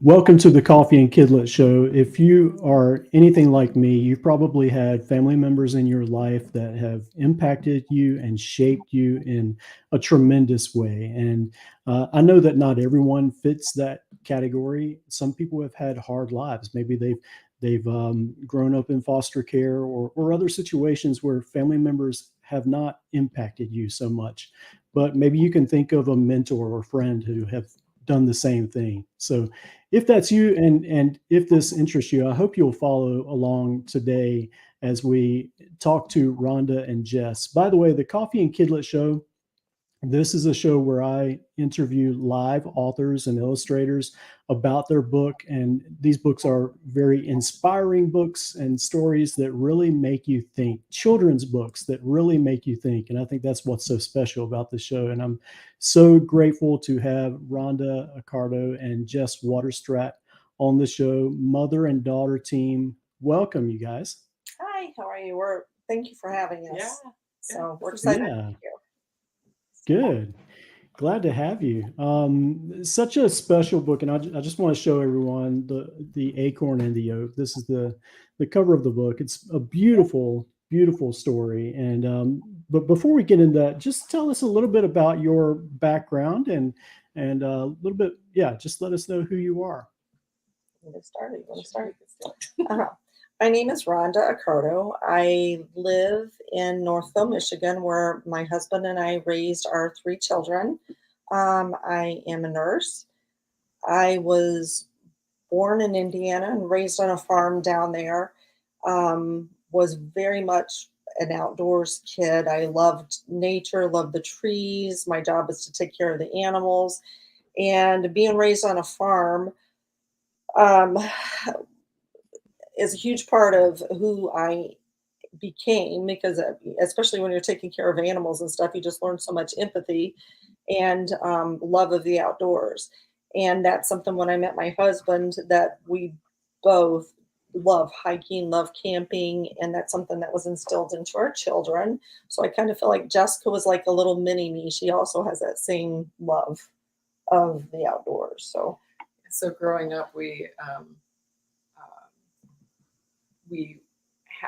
Welcome to the Coffee and Kidlit Show. If you are anything like me, you've probably had family members in your life that have impacted you and shaped you in a tremendous way. And I know that not everyone fits that category. Some people have had hard lives. Maybe they've grown up in foster care or other situations where family members have not impacted you so much. But maybe you can think of a mentor or friend who have done the same thing. So if that's you and if this interests you, I hope you'll follow along today as we talk to Rhonda and Jess. By the way, the Coffee and Kidlit Show, this is a show where I interview live authors and illustrators about their book. And these books are very inspiring books and stories that really make you think, children's books that really make you think. And I think that's what's so special about the show. And I'm so grateful to have Rhonda Accardo and Jess Waterstradt on the show, mother and daughter team. Welcome, you guys. Hi, how are you? Thank you for having us. Yeah. So we're excited to Yeah, be here. good. Glad to have you. Such a special book, and I just want to show everyone the Acorn and the Oak. This is the cover of the book. It's a beautiful, beautiful story. And but before we get into that, just tell us a little bit about your background and a little bit, yeah, just let us know who you are. Get started. You want to start? Uh-huh. My name is Rhonda Accardo. I live in Northville, Michigan, where my husband and I raised our 3 children. I am a nurse. I was born in Indiana and raised on a farm down there. Was very much an outdoors kid. I loved nature, loved the trees. My job was to take care of the animals. And being raised on a farm, um, is a huge part of who I became because especially when you're taking care of animals and stuff, you just learn so much empathy and love of the outdoors. And that's something when I met my husband that we both love hiking, love camping, and that's something that was instilled into our children. So I kind of feel like Jessica was like a little mini me. She also has that same love of the outdoors. So growing up,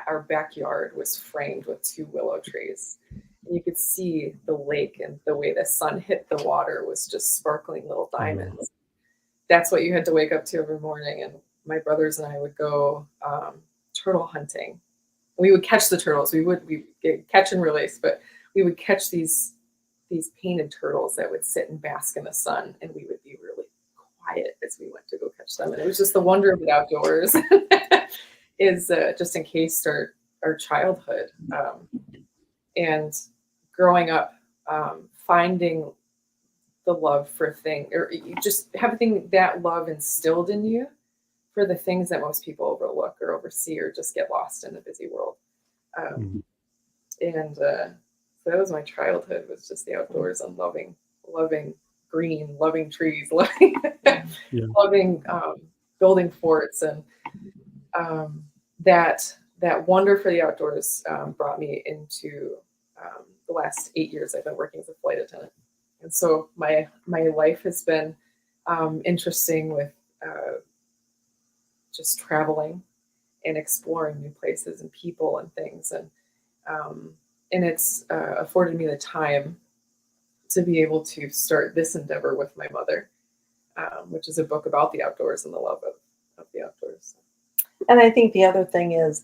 our backyard was framed with 2 willow trees. And you could see the lake, and the way the sun hit the water was just sparkling little diamonds. That's what you had to wake up to every morning. And my brothers and I would go turtle hunting. We would catch the turtles. We catch and release, but we would catch these painted turtles that would sit and bask in the sun, and we would be really quiet as we went to go catch them. And it was just the wonder of the outdoors. Is just encased our childhood, and growing up, finding the love for things, or just having that love instilled in you for the things that most people overlook or oversee or just get lost in the busy world. And so that was my childhood, was just the outdoors and loving green, loving trees, loving building forts, and that wonder for the outdoors brought me into the last 8 years I've been working as a flight attendant. And so my life has been interesting with just traveling and exploring new places and people and things. And it's afforded me the time to be able to start this endeavor with my mother, which is a book about the outdoors and the love of the outdoors. And I think the other thing is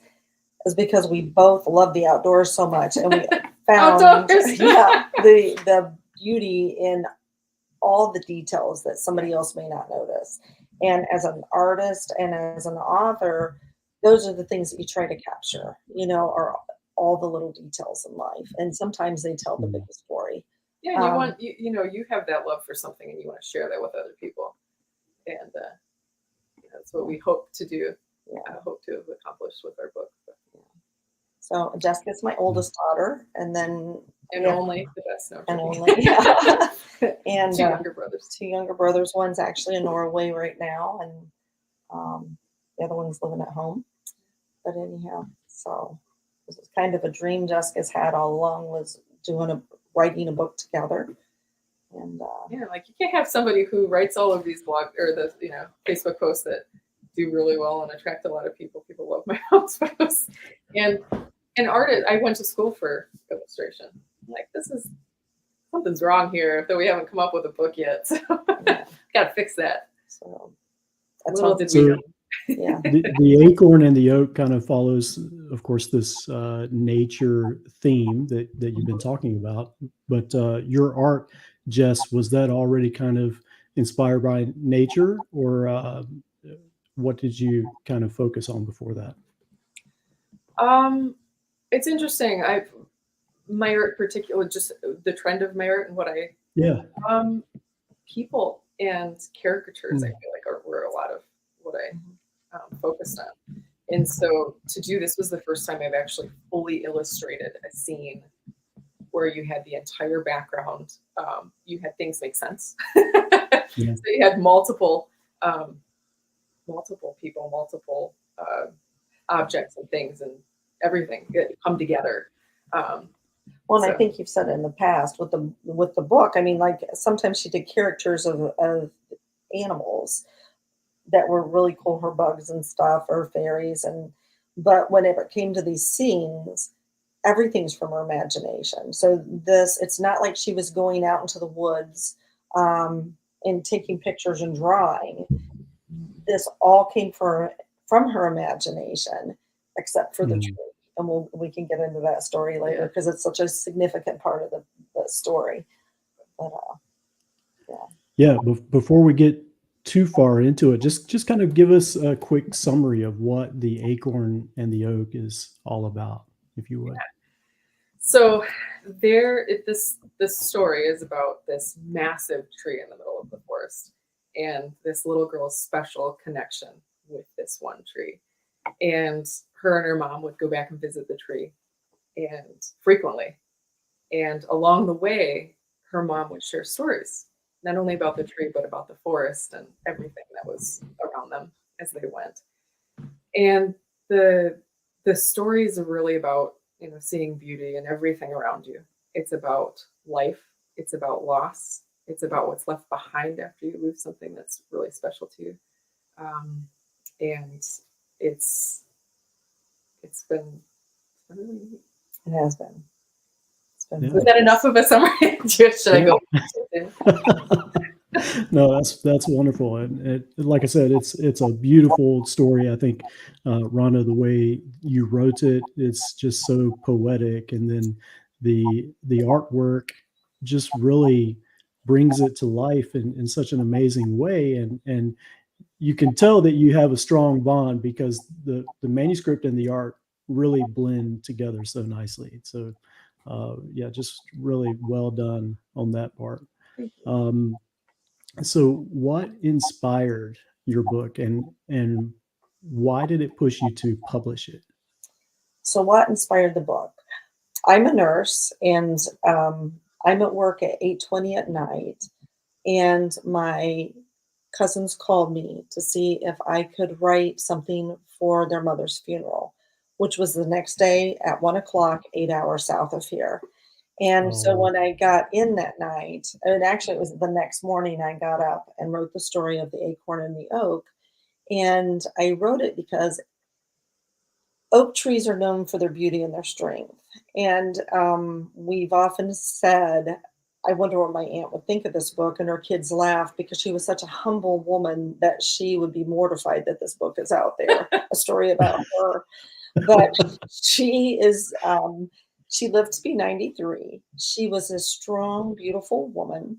because we both love the outdoors so much, and we found the beauty in all the details that somebody else may not notice. And as an artist and as an author, those are the things that you try to capture, are all the little details in life. And sometimes they tell the biggest story. Yeah, and you want you have that love for something, and you want to share that with other people. And that's what we hope to do. I hope to have accomplished with our book. So Jessica's my oldest daughter, and then only the best. And and 2 younger brothers. 2 younger brothers. One's actually in Norway right now, and the other one's living at home. But anyhow, so this is kind of a dream Jessica's had all along, was writing a book together. And Yeah, like you can't have somebody who writes all of these blog or the Facebook posts that do really well and attract a lot of people. People love my house posts. And artist, I went to school for illustration. I'm like, this is something's wrong here, though we haven't come up with a book yet. So gotta fix that. so That's that's Little all. did we know. Yeah. The acorn and the oak kind of follows, of course, this nature theme that you've been talking about. But your art, Jess, was that already kind of inspired by nature, or what did you kind of focus on before that? It's interesting. My art, particular, just the trend of my art and what I Yeah. people and caricatures. I Mm. feel like were a lot of what I focused on. And so to do this was the first time I've actually fully illustrated a scene where you had the entire background. You had things make sense. Yeah. So you had multiple people, multiple objects and things and everything come together. Well, and So- I think you've said it in the past with the book. I mean, like sometimes she did characters of animals that were really cool, her bugs and stuff, or fairies, but whenever it came to these scenes, everything's from her imagination. So it's not like she was going out into the woods and taking pictures and drawing. This all came from her imagination, except for the Mm. tree. And we can get into that story later because it's such a significant part of the story. But Yeah. Before we get too far into it, just kind of give us a quick summary of what the acorn and the oak is all about, if you would. So this story is about this massive tree in the middle of the forest and this little girl's special connection with this one tree. And her and her mom would go back and visit the tree and frequently. And along the way, her mom would share stories, not only about the tree, but about the forest and everything that was around them as they went. And the stories are really about seeing beauty in everything around you. It's about life. It's about loss. It's about what's left behind after you lose something that's really special to you. And it's been really neat. it has been. It's been. Yeah. Was that enough of a summary? Should I go? No, that's wonderful, and like I said, it's a beautiful story. I think, Rhonda, the way you wrote it, it's just so poetic, and then the artwork just really brings it to life in such an amazing way, and you can tell that you have a strong bond because the manuscript and the art really blend together so nicely. So, yeah, just really well done on that part. So what inspired your book, and why did it push you to publish it? So what inspired the book? I'm a nurse, and I'm at work at 8:20 at night, and my cousins called me to see if I could write something for their mother's funeral, which was the next day at 1 o'clock, 8 hours south of here. And so Oh, when I got in that night, and actually it was the next morning, I got up and wrote the story of the acorn and the oak. And I wrote it because oak trees are known for their beauty and their strength. And we've often said, I wonder what my aunt would think of this book. And her kids laugh because she was such a humble woman that she would be mortified that this book is out there, a story about her. But she is, she lived to be 93. She was a strong, beautiful woman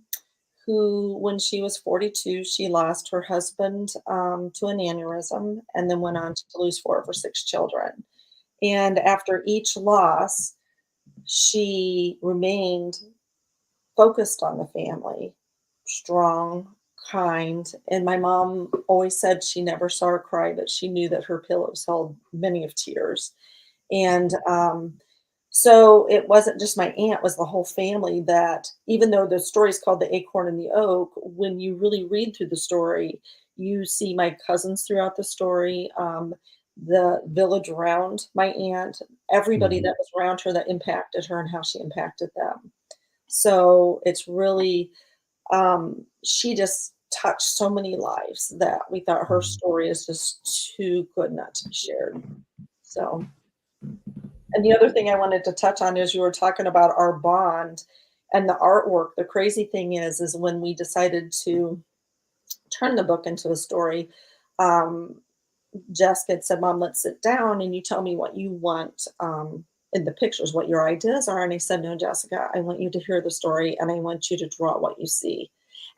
who, when she was 42, she lost her husband to an aneurysm and then went on to lose 4 of her 6 children. And after each loss, she remained focused on the family, strong, kind. And my mom always said she never saw her cry, but she knew that her pillows held many of tears. And so it wasn't just my aunt, it was the whole family that, even though the story is called The Acorn and the Oak, when you really read through the story, you see my cousins throughout the story, the village around my aunt, everybody Mhm. that was around her that impacted her and how she impacted them. So it's really She just touched so many lives that we thought her story is just too good not to be shared. So, and the other thing I wanted to touch on is you were talking about our bond and the artwork. The crazy thing is when we decided to turn the book into a story, Jessica had said, Mom, let's sit down and you tell me what you want in the pictures, what your ideas are. And I said, no, Jessica, I want you to hear the story and I want you to draw what you see.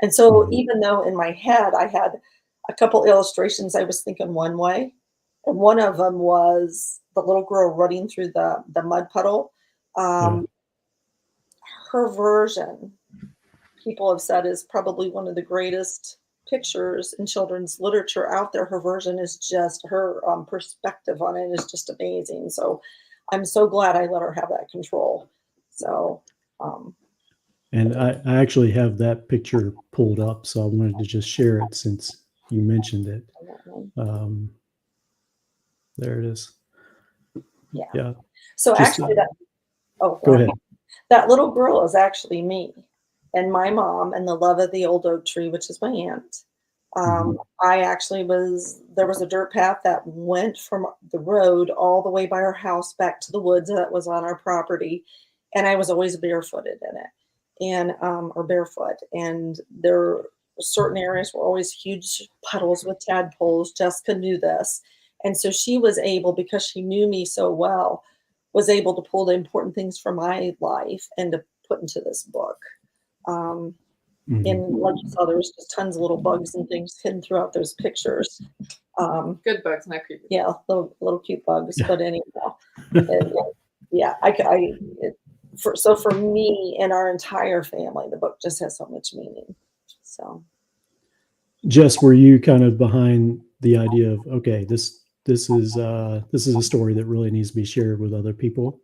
And so even though in my head I had a couple illustrations, I was thinking one way. And one of them was the little girl running through the mud puddle. Her version, people have said, is probably one of the greatest pictures in children's literature out there. Her version is just, her perspective on it is just amazing. So I'm so glad I let her have that control. So, and I actually have that picture pulled up, so I wanted to just share it since you mentioned it. There it is. Yeah. So just, actually go ahead. That little girl is actually me and my mom and the love of the old oak tree, which is my aunt. I actually there was a dirt path that went from the road all the way by our house back to the woods that was on our property. And I was always barefooted in it or barefoot. And there were certain areas were always huge puddles with tadpoles. Jessica knew this. And so she was able, because she knew me so well, was able to pull the important things from my life and to put into this book. And like you saw, there was just tons of little bugs and things hidden throughout those pictures. Good bugs, not creepy. Yeah, little cute bugs. But anyhow, so for me and our entire family, the book just has so much meaning. So, Jess, were you kind of behind the idea of, okay, this is a story that really needs to be shared with other people,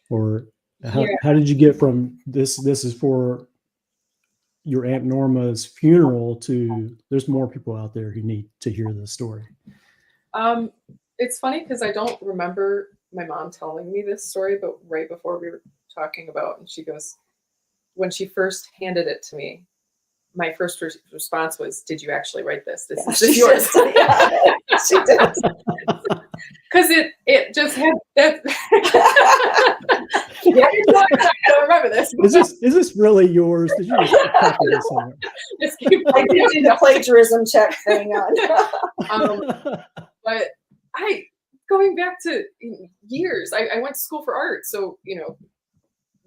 or how did you get from this is for your Aunt Norma's funeral to there's more people out there who need to hear this story? It's funny because I don't remember my mom telling me this story, but right before we were talking about, and she goes, when she first handed it to me, my first response was, "Did you actually write this? This is yours." She did. Because it just had that. I don't remember this. Is this really yours? Did you just copy this somewhere? I did do the plagiarism check thing on. But going back to years, I went to school for art, so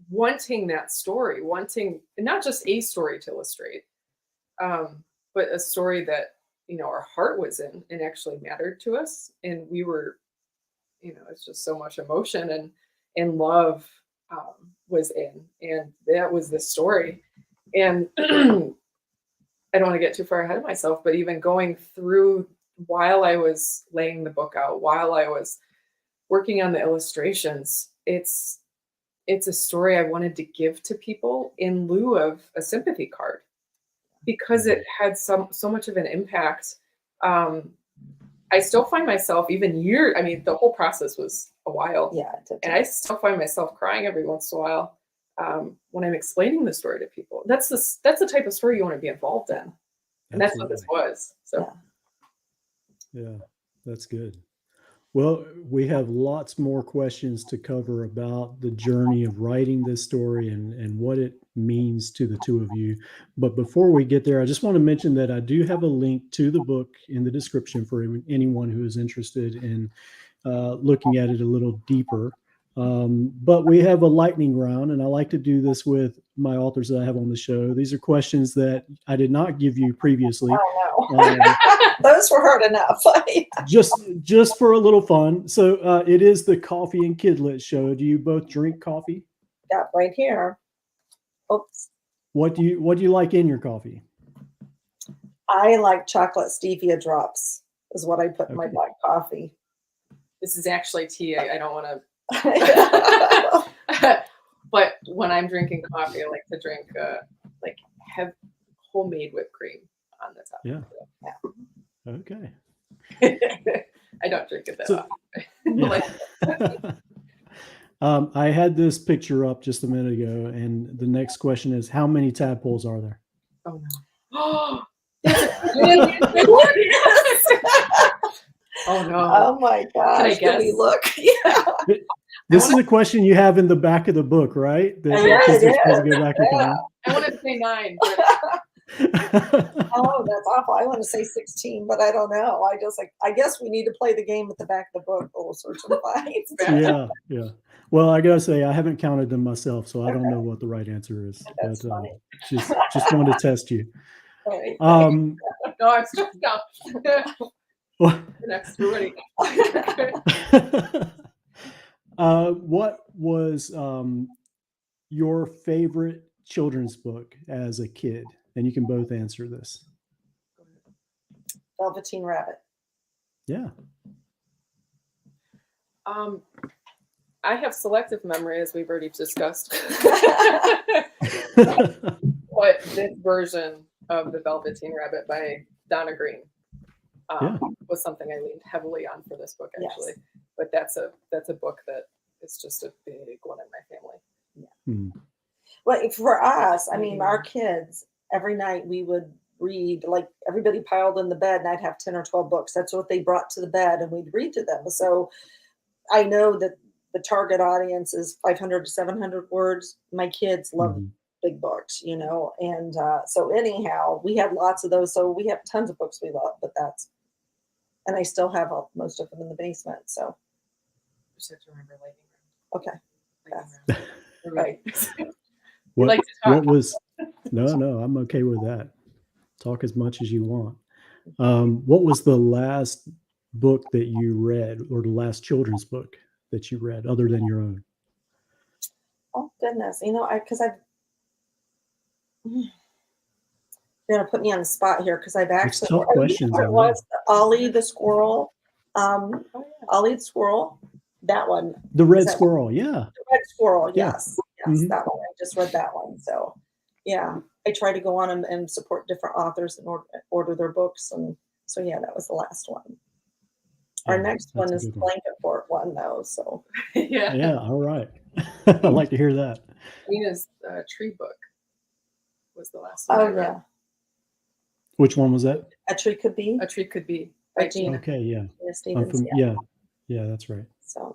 wanting that story, wanting not just a story to illustrate, but a story that our heart was in and actually mattered to us, and we were, it's just so much emotion and love was in, and that was the story. And I don't want to get too far ahead of myself, but even going through while I was laying the book out, while I was working on the illustrations, it's a story I wanted to give to people in lieu of a sympathy card, because it had so much of an impact. I still find myself the whole process was a while. Yeah. And I still find myself crying every once in a while when I'm explaining the story to people. That's the type of story you want to be involved in. And that's what this was. So yeah, that's good. Well, we have lots more questions to cover about the journey of writing this story and what it means to the two of you. But before we get there, I just want to mention that I do have a link to the book in the description for anyone who is interested in looking at it a little deeper. But we have a lightning round, and I like to do this with my authors that I have on the show. These are questions that I did not give you previously. Oh, no. Those were hard enough. just for a little fun. So it is the Coffee and Kidlit Show. Do you both drink coffee? Yeah, right here. Oops. What do you like in your coffee? I like chocolate stevia drops is what I put in my black coffee. This is actually tea. I don't want to. But when I'm drinking coffee, I like to drink have homemade whipped cream on the top. Yeah. Okay. I don't drink it that often. I had this picture up just a minute ago, and the next question is, how many tadpoles are there? Oh no. Oh no. Oh my gosh. Can we guess? look? Yeah. This is a question you have in the back of the book, right? That Yeah, kids it are supposed to is. go back and Yeah. I want to say 9. Oh, that's awful. I want to say 16, but I don't know. I guess we need to play the game at the back of the book, a little search and find. Yeah, yeah. Well, I gotta say, I haven't counted them myself, so I don't know what the right answer is. That's But funny. just wanted to test you. All right. Um, No, I'm stressed out. what Next, we're ready. what was your favorite children's book as a kid? And you can both answer this. Velveteen Rabbit. Yeah. I have selective memory, as we've already discussed. But this version of The Velveteen Rabbit by Donna Green was something I leaned heavily on for this book, actually. Yes. But that's a book that is just a big one in my family. Hmm. Well, for us, I mean, our kids, every night we would read, like everybody piled in the bed and I'd have 10 or 12 books. That's what they brought to the bed and we'd read to them. So I know that the target audience is 500 to 700 words. My kids love big books, you know, and so anyhow, we had lots of those. So we have tons of books we love, and I still have most of them in the basement. So Just have to remember lightning round. okay. Right. What, like to talk. what was no, I'm okay with that. Talk as much as you want. What was the last book that you read, or the last children's book that you read other than your own? Oh goodness. You know, you're gonna put me on the spot here because I've actually tough questions. It was Ollie the Squirrel. Ollie the Squirrel. That one. The Red Squirrel, yeah. The Red Squirrel, Yeah. yes. Yes, that one. I just read that one. So yeah. I try to go on and support different authors and order their books. And so yeah, that was the last one. Our next one is the Blanket Fort one though. So Yeah. All right. I'd like to hear that. Nina's tree book was the last one. oh yeah. Which one was that? A Tree Could Be. A Tree Could Be by Gina. Okay, yeah. Gina Stevens, Yeah, that's right. So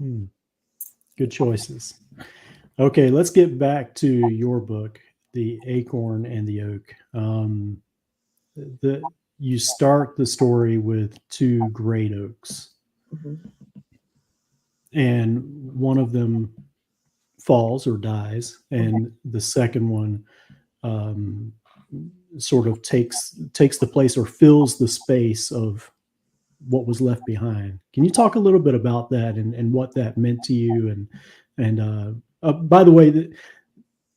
Good choices. Okay, let's get back to your book, The Acorn and the Oak. You start the story with 2 great oaks, and one of them falls or dies, and the second one sort of takes the place or fills the space of what was left behind. Can you talk a little bit about that and what that meant to you? And by the way,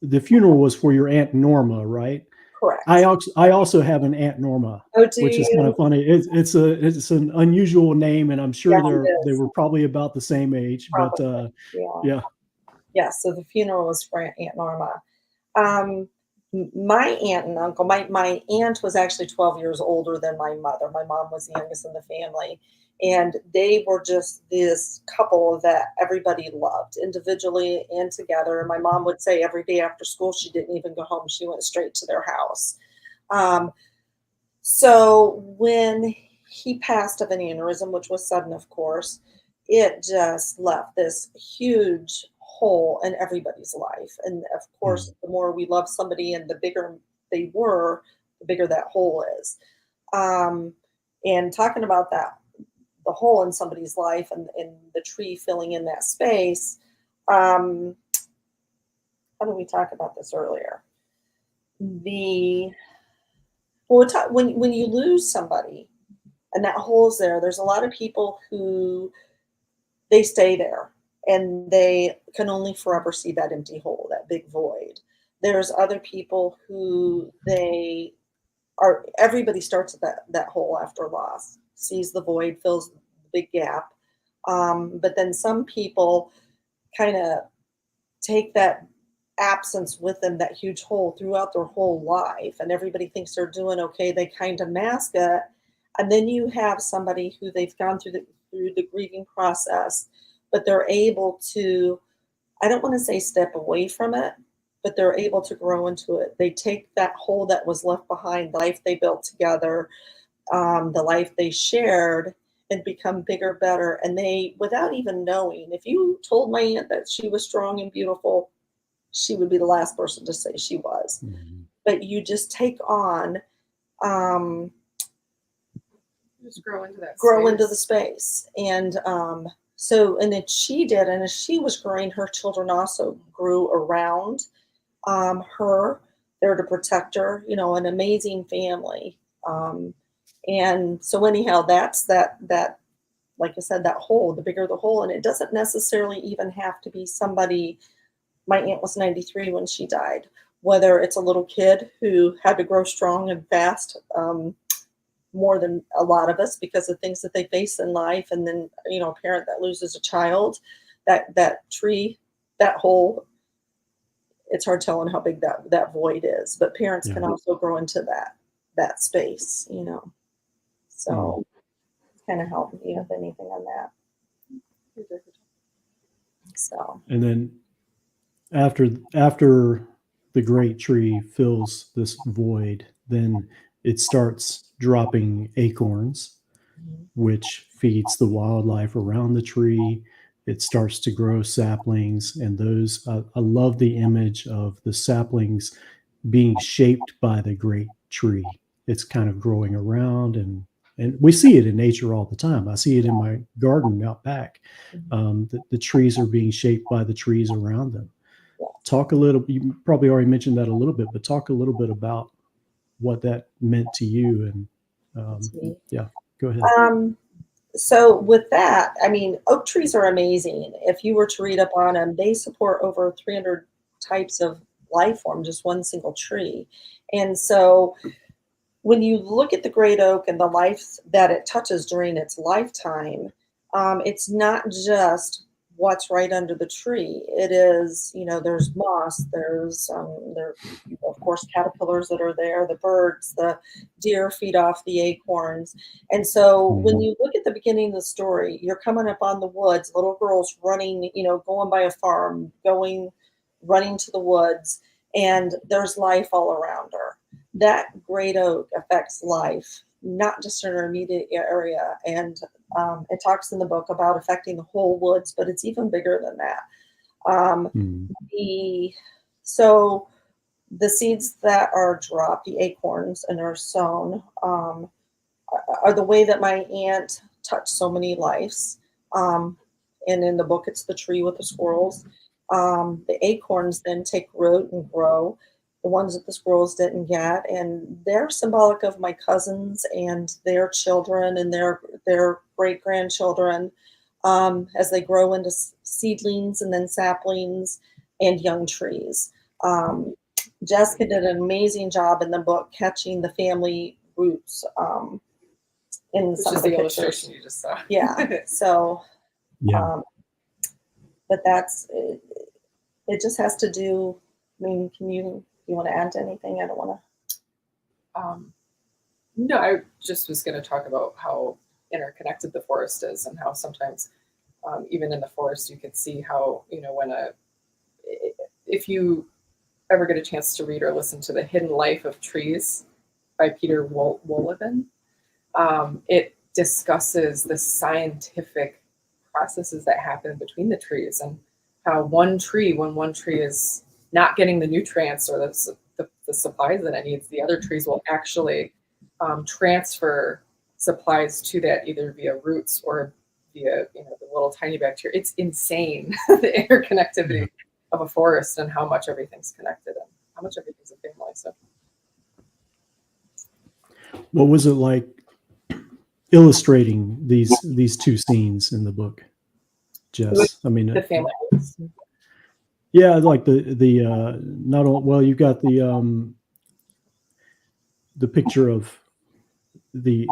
the funeral was for your Aunt Norma, right? correct. I also have an Aunt Norma, which is kind of funny. It's an unusual name, and I'm sure they were probably about the same age. Probably. But Yeah. Yeah. So the funeral was for Aunt Norma. My aunt and uncle, my aunt was actually 12 years older than my mother. My mom was the youngest in the family. And they were just this couple that everybody loved individually and together. And my mom would say every day after school, she didn't even go home. She went straight to their house. So when he passed of an aneurysm, which was sudden, of course, it just left this huge hole in everybody's life. And of course, the more we love somebody and the bigger they were, the bigger that hole is. And talking about that, the hole in somebody's life and the tree filling in that space. How did we talk about this earlier? When you lose somebody and that hole's there, there's a lot of people who they stay there and they can only forever see that empty hole, that big void. There's other people who everybody starts at that hole after loss, sees the void, fills the big gap. But then some people kind of take that absence with them, that huge hole, throughout their whole life, and everybody thinks they're doing okay. They kind of mask it. And then you have somebody who they've gone through the grieving process, but they're able to, I don't want to say step away from it, but they're able to grow into it. They take that hole that was left behind, the life they built together, the life they shared, and become bigger, better. And they, without even knowing, if you told my aunt that she was strong and beautiful, she would be the last person to say she was. Mm-hmm. But you just take on, Just grow into that. grow space. into the space. And so, and then she did, and as she was growing, her children also grew around her, there to protect her, you know, an amazing family. And so anyhow, that's that, like I said, that hole, the bigger the hole. And it doesn't necessarily even have to be somebody. My aunt was 93 when she died, whether it's a little kid who had to grow strong and fast, more than a lot of us because of things that they face in life. And then, you know, a parent that loses a child, that tree, that hole, it's hard telling how big that void is, but parents can also grow into that space, you know. So it's kind of helped me with anything on that. So. And then after the great tree fills this void, then it starts dropping acorns, which feeds the wildlife around the tree. It starts to grow saplings, and those I love the image of the saplings being shaped by the great tree. It's kind of growing around, and we see it in nature all the time. I see it in my garden out back. The trees are being shaped by the trees around them. Talk a little, you probably already mentioned that a little bit, but talk a little bit about what that meant to you. And yeah, go ahead. So with that, I mean, oak trees are amazing. If you were to read up on them, they support over 300 types of life form, just one single tree. And so when you look at the great oak and the life that it touches during its lifetime, it's not just what's right under the tree. It is, you know, there's moss, there's there, of course, caterpillars that are there, the birds, the deer feed off the acorns. And so when you look at the beginning of the story, you're coming up on the woods, little girls running, you know, going by a farm, running to the woods, and there's life all around her. That great oak affects life, not just in our immediate area. And it talks in the book about affecting the whole woods, but it's even bigger than that. So the seeds that are dropped, the acorns, and are sown, are the way that my aunt touched so many lives. And in the book, it's the tree with the squirrels. The acorns then take root and grow, the ones that the squirrels didn't get, and they're symbolic of my cousins and their children and their great-grandchildren as they grow into seedlings and then saplings and young trees. Jessica did an amazing job in the book catching the family roots in some of the illustration you just saw. Yeah. So, but that's it. It just has to do. I mean, you want to add to anything? I don't want to. No, I just was going to talk about how interconnected the forest is, and how sometimes, even in the forest, you can see how, you know, if you ever get a chance to read or listen to The Hidden Life of Trees by Peter Wohlleben, it discusses the scientific processes that happen between the trees, and how when one tree is not getting the nutrients or the supplies that it needs, the other trees will actually transfer supplies to that, either via roots or via, you know, the little tiny bacteria. It's insane, the interconnectivity of a forest, and how much everything's connected and how much everything's a family. So, what was it like illustrating these two scenes in the book, Jess? I mean, the family. Yeah, like the not all, well, you've got the picture of the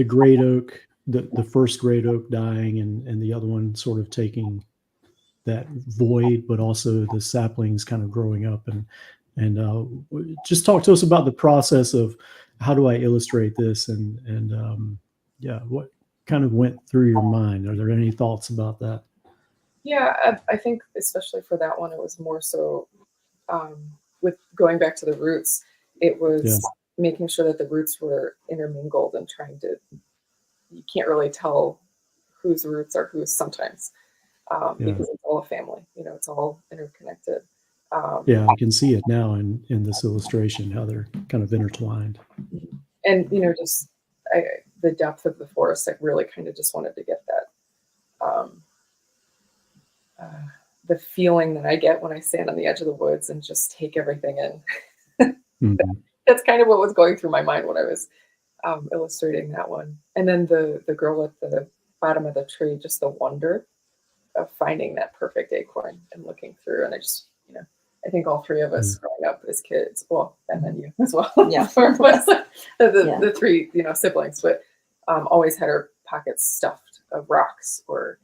great oak, the first great oak dying, and the other one sort of taking that void, but also the saplings kind of growing up, and just talk to us about the process of how do I illustrate this, and yeah, what kind of went through your mind? Are there any thoughts about that? Yeah, I think especially for that one, it was more so with going back to the roots, it was Yeah. making sure that the roots were intermingled and trying to, you can't really tell whose roots are whose sometimes, Yeah. because it's all a family, you know, it's all interconnected. Yeah, I can see it now in this illustration, how they're kind of intertwined. And, you know, just the depth of the forest, I really kind of just wanted to get that, the feeling that I get when I stand on the edge of the woods and just take everything in. Mhm. That's kind of what was going through my mind when I was illustrating that one. And then the girl at the bottom of the tree, just the wonder of finding that perfect acorn and looking through. And I just, you know, I think all three of us growing up as kids, well, and then you as well, Yeah. the three, you know, siblings, but always had our pockets stuffed of rocks or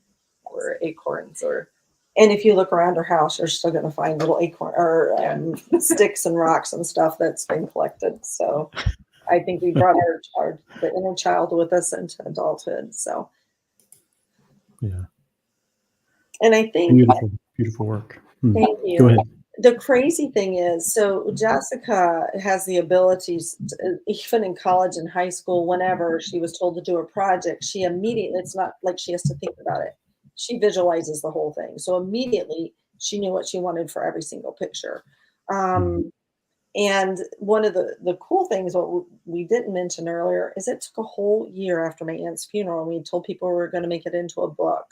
acorns or. And if you look around her house, you're still going to find little acorn or sticks and rocks and stuff that's been collected. So I think we brought the inner child with us into adulthood. So Yeah. and I think Beautiful work. thank you. Go ahead. The crazy thing is, so Jessica has the abilities, even in college and high school, whenever she was told to do a project, she immediately, it's not like she has to think about it. She visualizes the whole thing. So immediately she knew what she wanted for every single picture. And one of the cool things, what we didn't mention earlier, is it took a whole year after my aunt's funeral, and we told people we were going to make it into a book,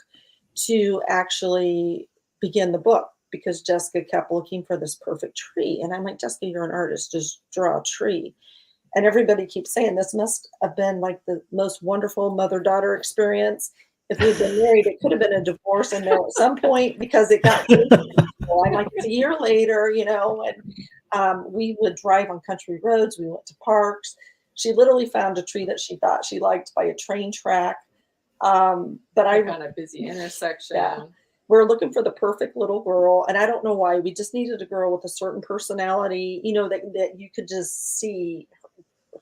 to actually begin the book, because Jessica kept looking for this perfect tree. And I'm like, Jessica, you're an artist, just draw a tree. And everybody keeps saying this must have been like the most wonderful mother-daughter experience. If we'd been married, it could have been a divorce in there at some point, because it got I'm like, it's a year later, you know, and we would drive on country roads. We went to parks. She literally found a tree that she thought she liked by a train track. But I kind of busy intersection. Yeah. We're looking for the perfect little girl. And I don't know why. We just needed a girl with a certain personality, you know, that you could just see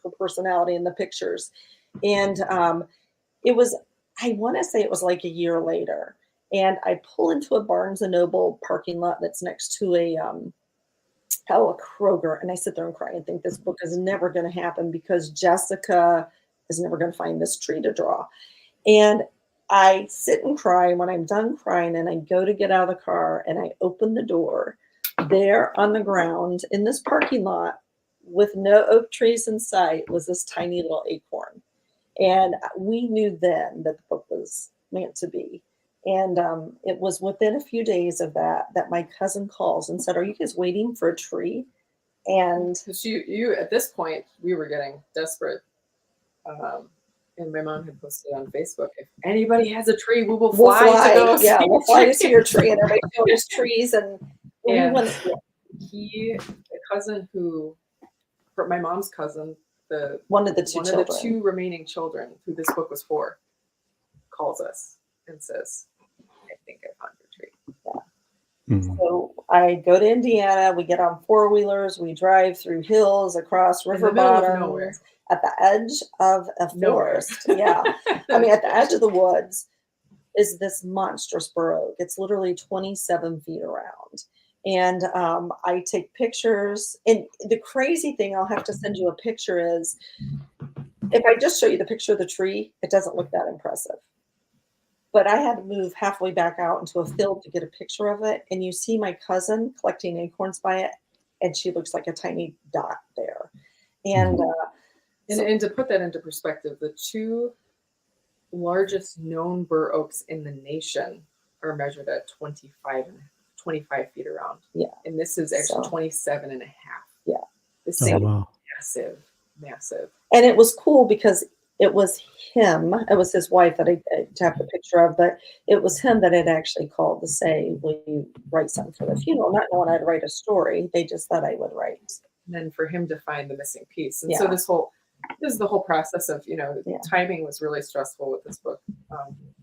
her personality in the pictures. And it was, I want to say it was like a year later. And I pull into a Barnes and Noble parking lot that's next to a Kroger. And I sit there and cry and think this book is never going to happen, because Jessica is never going to find this tree to draw. And I sit and cry. And when I'm done crying and I go to get out of the car and I open the door, there on the ground in this parking lot with no oak trees in sight was this tiny little acorn. And we knew then that the book was meant to be. And it was within a few days of that my cousin calls and said, "Are you guys waiting for a tree?" And you at this point, we were getting desperate. And my mom had posted on Facebook, if anybody has a tree, we'll fly to go see we'll fly to see your tree. And everybody showed us trees. And the cousin who, for my mom's cousin, one of the two remaining children who this book was for, calls us and says, "I think I found your tree." Yeah. So I go to Indiana. We get on 4-wheelers. We drive through hills, across river bottoms, at the edge of a forest. Yeah. I mean, at the edge of the woods is this monstrous bur oak. It's literally 27 feet around. And I take pictures. And the crazy thing, I'll have to send you a picture, is if I just show you the picture of the tree, it doesn't look that impressive. But I had to move halfway back out into a field to get a picture of it. And you see my cousin collecting acorns by it, and she looks like a tiny dot there. And and to put that into perspective, the two largest known bur oaks in the nation are measured at 25 feet around. Yeah. And this is actually 27 and a half. Yeah. This thing wow. massive. And it was cool because it was him. It was his wife that I have the picture of, but it was him that had actually called to say, "Will you write something for the funeral?" Not knowing I'd write a story. They just thought I would write. And then for him to find the missing piece. And so this is the whole process of, you know, timing was really stressful with this book.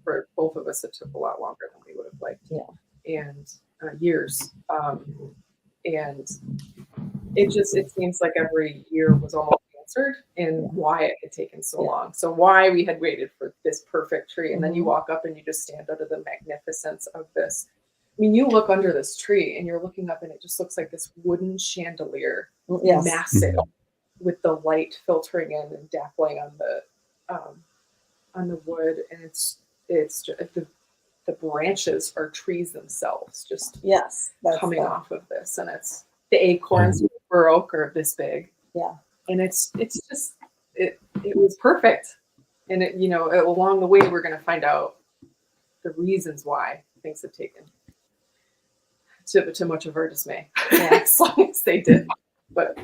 For both of us, it took a lot longer than we would have liked. Yeah. And years. And it seems like every year was almost answered in why it had taken so long. So why we had waited for this perfect tree. And then you walk up and you just stand under the magnificence of this mean, you look under this tree and you're looking up and it just looks like this wooden chandelier, Yes. massive, with the light filtering in and dappling on the wood, and it's just, the branches are trees themselves, just Yes. coming off of this, and it's the acorns of fir oak are this big. Yeah. And it's just it was perfect, and it, you know, along the way we're going to find out the reasons why things have taken to much of our dismay, as long as they did. But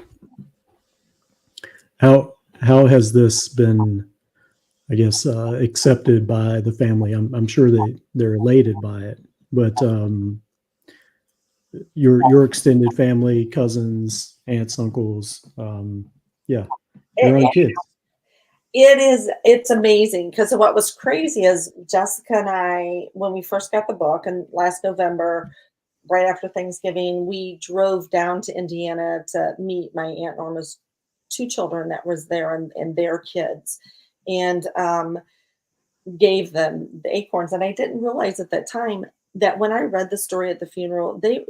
How has this been, I guess, accepted by the family? I'm sure they're elated by it, but your extended family, cousins, aunts, uncles, your own kids. It's amazing, because what was crazy is Jessica and I, when we first got the book, and last November, right after Thanksgiving, we drove down to Indiana to meet my Aunt Norma's 2 children that was there, and their kids, and gave them the acorns. And I didn't realize at that time that when I read the story at the funeral, they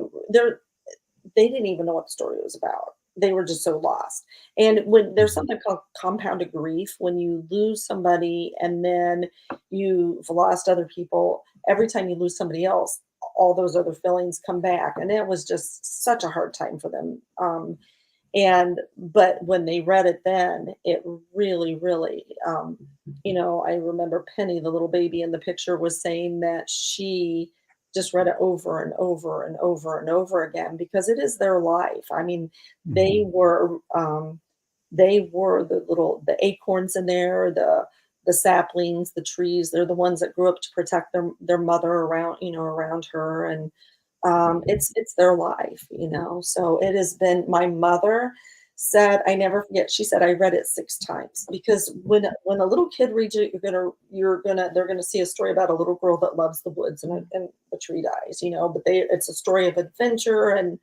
didn't even know what the story was about. They were just so lost. And when there's something called compounded grief, when you lose somebody and then you've lost other people, every time you lose somebody else, all those other feelings come back. And it was just such a hard time for them. But when they read it then, it really, really, I remember Penny, the little baby in the picture, was saying that she just read it over and over and over and over again, because it is their life. I mean, they were the acorns in there, the saplings, the trees. They're the ones that grew up to protect their mother around her. And it's their life, so it has been. My mother said, I never forget, she said, I read it 6 times, because when a little kid reads it, they're gonna see a story about a little girl that loves the woods, and the tree dies, but it's a story of adventure, and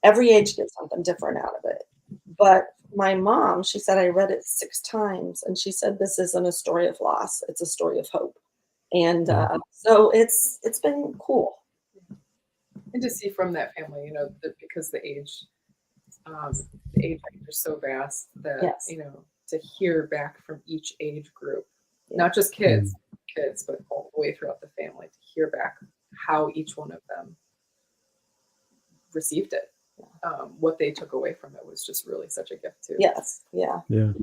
every age gets something different out of it. But my mom, she said, I read it 6 times, and she said, this isn't a story of loss, it's a story of hope. And so it's been cool. And to see from that family, because the age range is so vast that, Yes. To hear back from each age group, not just kids, but all the way throughout the family, to hear back how each one of them received it, what they took away from it, was just really such a gift too. Yes. Yeah. Yeah.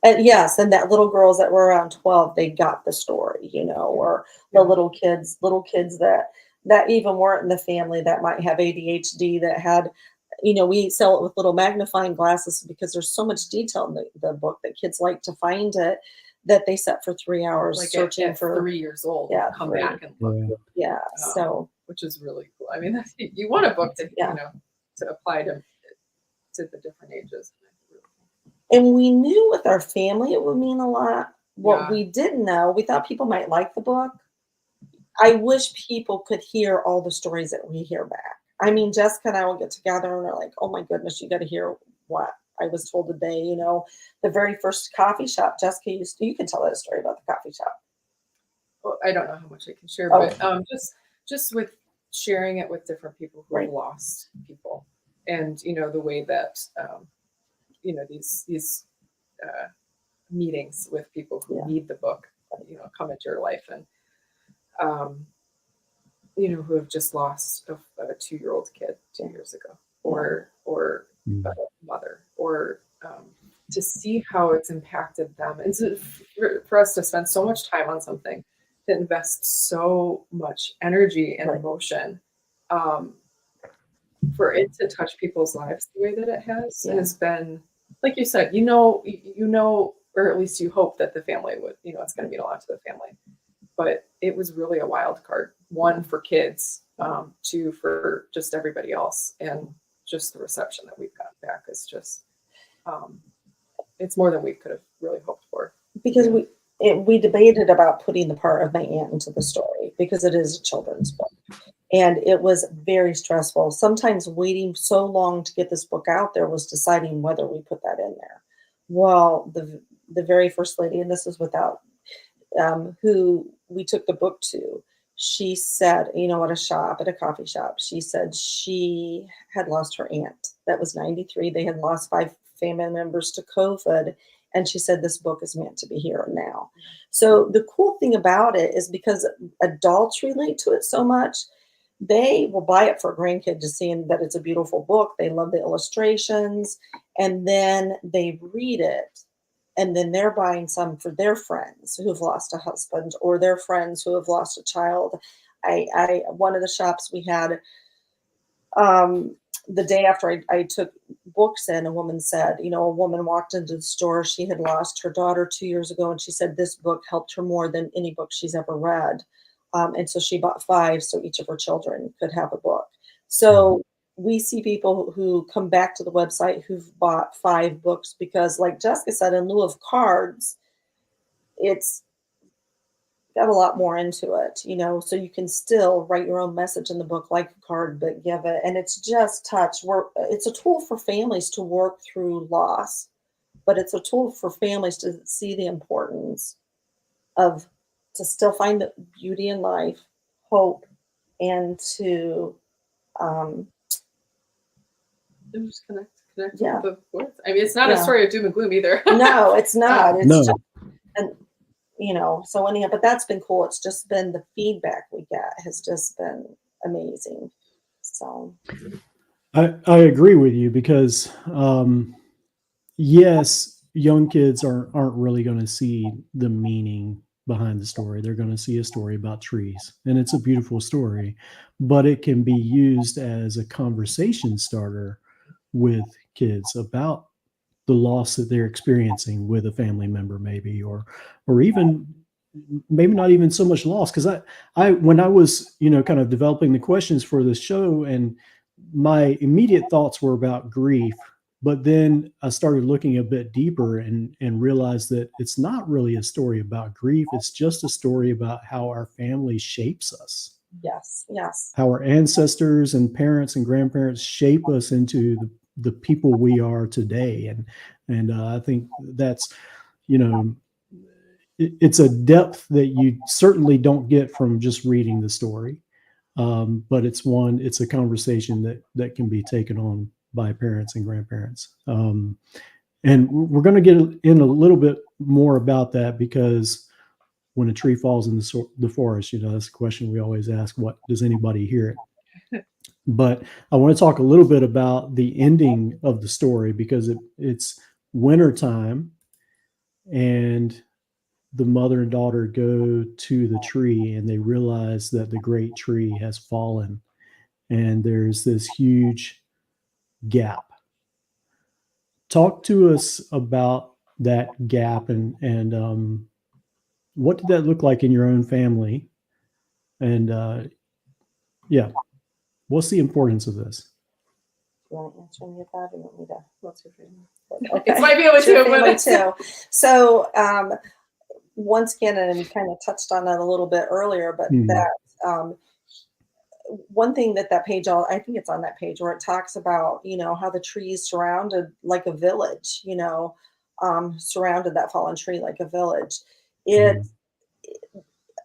And yes, and that little girls that were around 12, they got the story, or the little kids that even weren't in the family, that might have ADHD, that had, we sell it with little magnifying glasses, because there's so much detail in the book that kids like to find it, that they sat for 3 hours Like searching at for 3 years old, come 3. back and look. Yeah. So, which is really cool. I mean, you want a book to, to apply to the different ages. and we knew with our family it would mean a lot. What we didn't know, we thought people might like the book. I wish people could hear all the stories that we hear back. I mean, Jessica and I will get together and they're like, oh my goodness, you got to hear what I was told today. The very first coffee shop, Jessica you can tell that story about the coffee shop. Well, I don't know how much I can share, but just with sharing it with different people who have lost people, and the way that these meetings with people who need the book, come into your life, and who have just lost a 2-year-old kid 2 years ago, or a mother, or to see how it's impacted them, and for us to spend so much time on something, to invest so much energy and emotion, for it to touch people's lives the way that it has been, like you said, or at least you hope that the family would, it's going to mean a lot to the family. But it was really a wild card. 1, for kids, 2, for just everybody else, and just the reception that we've gotten back is just, it's more than we could have really hoped for. Because we debated about putting the part of my aunt into the story, because it is a children's book, and it was very stressful. Sometimes waiting so long to get this book out there was deciding whether we put that in there. Well, the very first lady, and this is without who we took the book to, she said, at a coffee shop, she said she had lost her aunt. That was 93. They had lost 5 family members to COVID. And she said, this book is meant to be here and now. So the cool thing about it is because adults relate to it so much, they will buy it for a grandkid to see that it's a beautiful book. They love the illustrations, and then they read it. And then they're buying some for their friends who've lost a husband or their friends who have lost a child. One of the shops we had, the day after I took books in, a woman said, a woman walked into the store. She had lost her daughter 2 years ago, and she said this book helped her more than any book she's ever read. And so she bought 5 so each of her children could have a book. So we see people who come back to the website who've bought 5 books because, like Jessica said, in lieu of cards, it's got a lot more into it, so you can still write your own message in the book like a card, but give it. And it's just touch. It's a tool for families to work through loss, but it's a tool for families to see the importance to still find the beauty in life, hope, and to just connect Yeah. with the words. I mean, it's not a Yeah. story of doom and gloom either. no, it's not. It's No. just, and so anyhow, but that's been cool. It's just been the feedback we get has just been amazing. So I agree with you because yes, young kids aren't really going to see the meaning behind the story. They're going to see a story about trees, and it's a beautiful story, but it can be used as a conversation starter with kids about the loss that they're experiencing with a family member, maybe, or even maybe not even so much loss. Because I when I was kind of developing the questions for this show, and my immediate thoughts were about grief, but then I started looking a bit deeper and realized that it's not really a story about grief. It's just a story about how our family shapes us, yes, how our ancestors and parents and grandparents shape us into the people we are today. And I think that's, it's a depth that you certainly don't get from just reading the story. But it's a conversation that can be taken on by parents and grandparents. And we're going to get in a little bit more about that, because when a tree falls in the forest, that's a question we always ask: what does anybody hear it? But I want to talk a little bit about the ending of the story, because it's wintertime, and the mother and daughter go to the tree, and they realize that the great tree has fallen, and there's this huge gap. Talk to us about that gap, and what did that look like in your own family? And yeah, what's the importance of this? you want to answer any of that, or you want me to? What's your favorite? Okay. It's my family It's your too, family but too. So once again, and we kind of touched on that a little bit earlier, but that one thing that page, I think it's on that page where it talks about, how the trees surrounded like a village, surrounded that fallen tree like a village.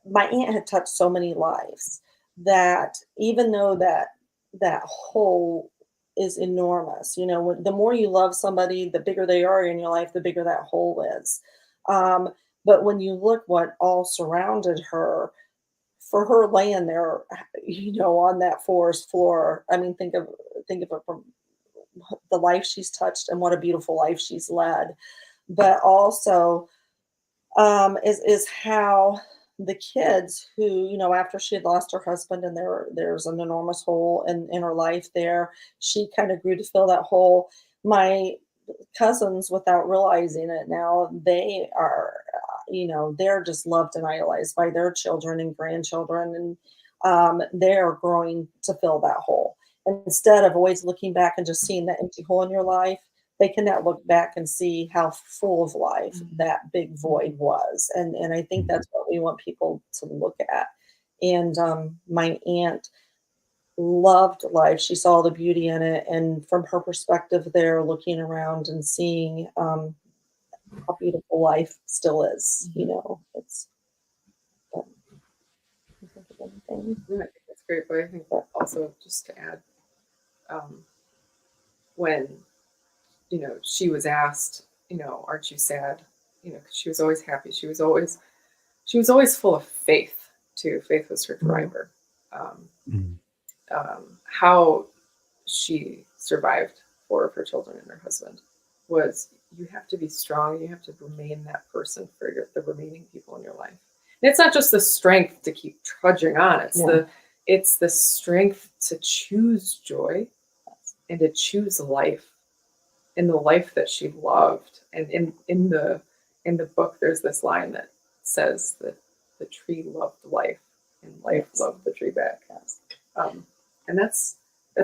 My aunt had touched so many lives that even though that hole is enormous, the more you love somebody, the bigger they are in your life, the bigger that hole is. But when you look what all surrounded her, for her laying there, on that forest floor, I mean, think of it from the life she's touched and what a beautiful life she's led. But also is how the kids who, after she had lost her husband and there's an enormous hole in her life there, she kind of grew to fill that hole. My cousins, without realizing it now, they are, they're just loved and idolized by their children and grandchildren, and they're growing to fill that hole. And instead of always looking back and just seeing that empty hole in your life, they can now look back and see how full of life that big void was. And I think that's what we want people to look at. And my aunt loved life. She saw the beauty in it. And from her perspective there, looking around and seeing how beautiful life still is, it's. anything. Yeah, I think that's great. But I think also just to add, when, she was asked, aren't you sad? 'Cause she was always happy. She was always full of faith too. Faith was her driver. Mm. How she survived 4 of her children and her husband was, you have to be strong. You have to remain that person for the remaining people in your life. And it's not just the strength to keep trudging on. It's the strength to choose joy and to choose life, in the life that she loved. And in the book, there's this line that says that the tree loved life and life loved the tree back. And that's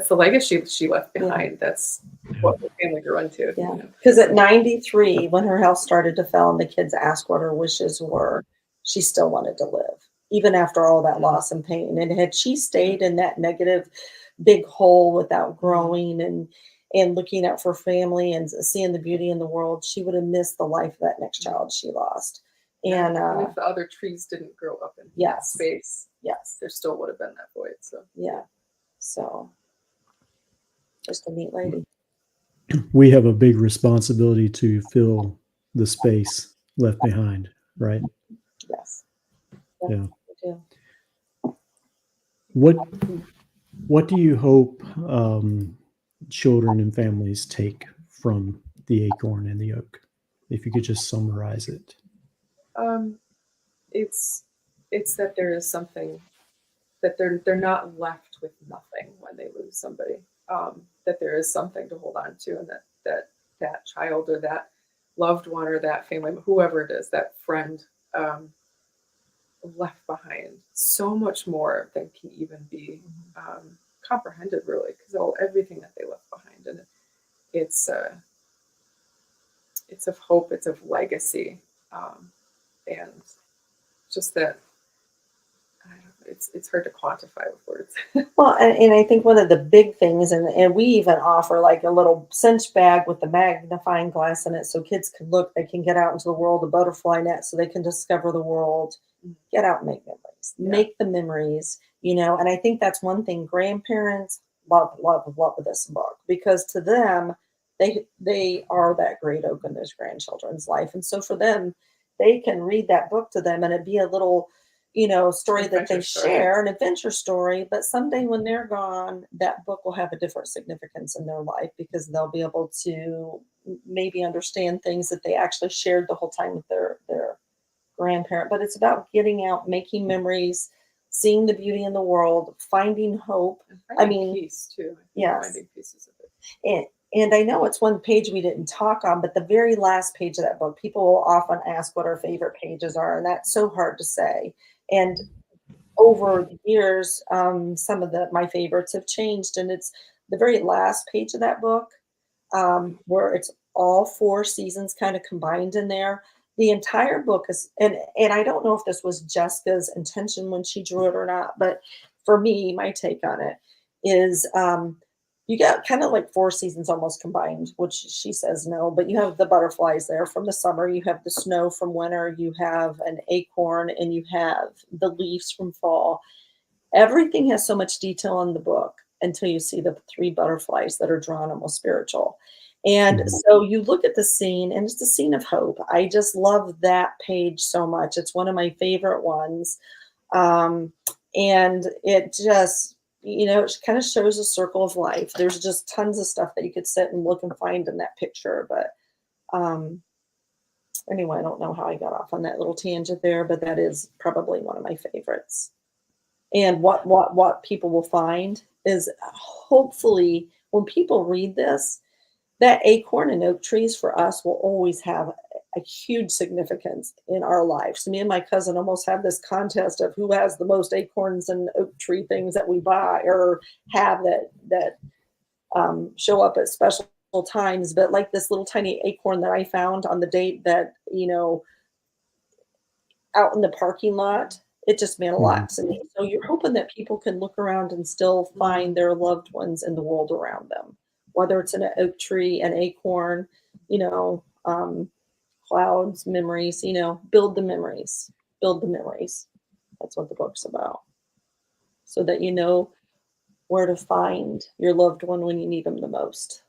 the legacy she left behind. That's what the family grew into. Yeah, because at 93, when her health started to fail and the kids asked what her wishes were, she still wanted to live, even after all that loss and pain. And had she stayed in that negative big hole without growing and looking out for family and seeing the beauty in the world, she would have missed the life of that next child she lost. And if the other trees didn't grow up in yes, space, yes, there still would have been that void. So yeah, so just a neat lady. We have a big responsibility to fill the space left behind, right? Yes, Yeah. we do. What do you hope children and families take from the acorn and the oak? If you could just summarize it. it's that there is something, that they're not left with nothing when they lose somebody. That there is something to hold on to, and that child or that loved one or that family, whoever it is, that friend, left behind so much more than can even be comprehended, really, because everything that they left behind. And it's of hope, it's of legacy, and just that, I don't know, it's hard to quantify with words. Well, and I think one of the big things, and we even offer like a little cinch bag with the magnifying glass in it so kids can look, they can get out into the world, a butterfly net, so they can discover the world, get out and make memories, make the memories, and I think that's one thing grandparents love with this book, because to them, they are that great oak in those grandchildren's life. And so for them, they can read that book to them and it'd be a little story that they share, an adventure story. But someday when they're gone, that book will have a different significance in their life, because they'll be able to maybe understand things that they actually shared the whole time with their grandparent. But it's about getting out, making memories, seeing the beauty in the world, finding hope. Finding peace too. Yes. Finding pieces of it. And I know it's one page we didn't talk on, but the very last page of that book, people will often ask what our favorite pages are, and that's so hard to say. And over the years, some of my favorites have changed, and it's the very last page of that book, where it's all 4 seasons kind of combined in there. The entire book is, and I don't know if this was Jessica's intention when she drew it or not, but for me, my take on it is, you got kind of like 4 seasons almost combined, which she says no, but you have the butterflies there from the summer, you have the snow from winter, you have an acorn, and you have the leaves from fall. Everything has so much detail in the book until you see the 3 butterflies that are drawn almost spiritual. And so you look at the scene, and it's the scene of hope. I just love that page so much. It's one of my favorite ones. And it just, it kind of shows a circle of life. There's just tons of stuff that you could sit and look and find in that picture. But anyway, I don't know how I got off on that little tangent there, but that is probably one of my favorites. And what people will find is, hopefully when people read this, that acorn and oak trees for us will always have a huge significance in our lives. Me and my cousin almost have this contest of who has the most acorns and oak tree things that we buy or have that show up at special times. But like this little tiny acorn that I found on the date that, out in the parking lot, it just meant a lot to me. So you're hoping that people can look around and still find their loved ones in the world around them, whether it's an oak tree, an acorn, clouds, memories, build the memories. That's what the book's about. so that you know where to find your loved one when you need them the most.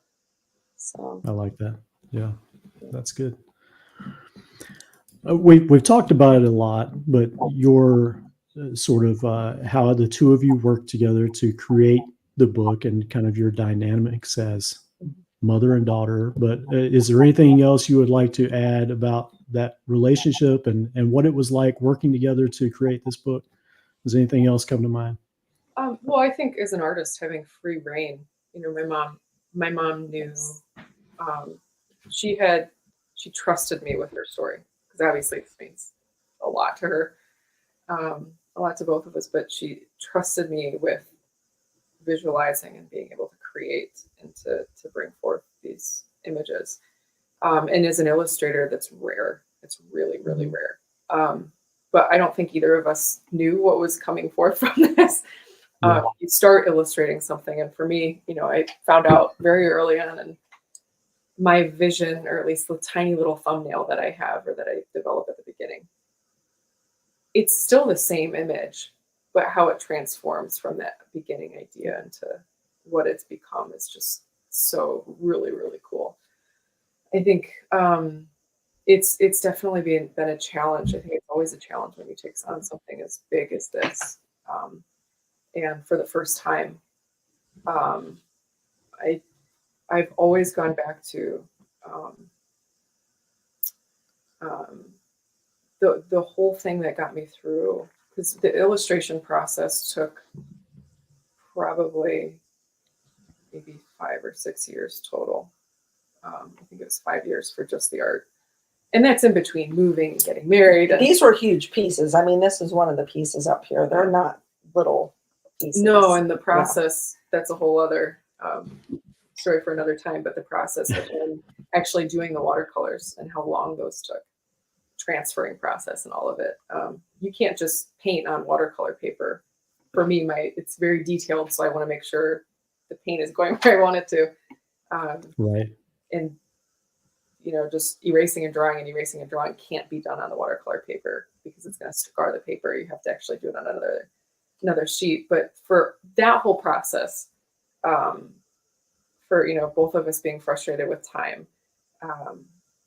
So I like that. Yeah, that's good. We've talked about it a lot, but your sort of how the two of you work together to create the book and kind of your dynamics as mother and daughter. But is there anything else you would like to add about that relationship and what it was like working together to create this book? Does anything else come to mind? Well, I think as an artist, having free reign, you know, my mom knew, she trusted me with her story, because obviously this means a lot to her, a lot to both of us, but she trusted me with visualizing and being able to create and to bring forth these images. And as an illustrator, that's rare. It's really, really rare. But I don't think either of us knew what was coming forth from this. You start illustrating something, and for me, you know, I found out very early on, and my vision, or at least the tiny little thumbnail that I have or that I develop at the beginning, it's still the same image, but how it transforms from that beginning idea into what it's become is just so really, really cool. I think it's definitely been a challenge. I think it's always a challenge when you take on something as big as this. And for the first time, I've always gone back to the whole thing that got me through, because the illustration process took probably maybe 5 or 6 years total. I think it was 5 years for just the art. And that's in between moving and getting married. And these were huge pieces. I mean, this is one of the pieces up here. They're not little pieces. no, and the process, that's a whole other story for another time, but the process of actually doing the watercolors and how long those took, transferring process and all of it. You can't just paint on watercolor paper. For me, it's very detailed, so I want to make sure the paint is going where I want it to. Right. And you know, just erasing and drawing can't be done on the watercolor paper, because it's going to scar the paper. You have to actually do it on another sheet. But for that whole process, for, you know, both of us being frustrated with time,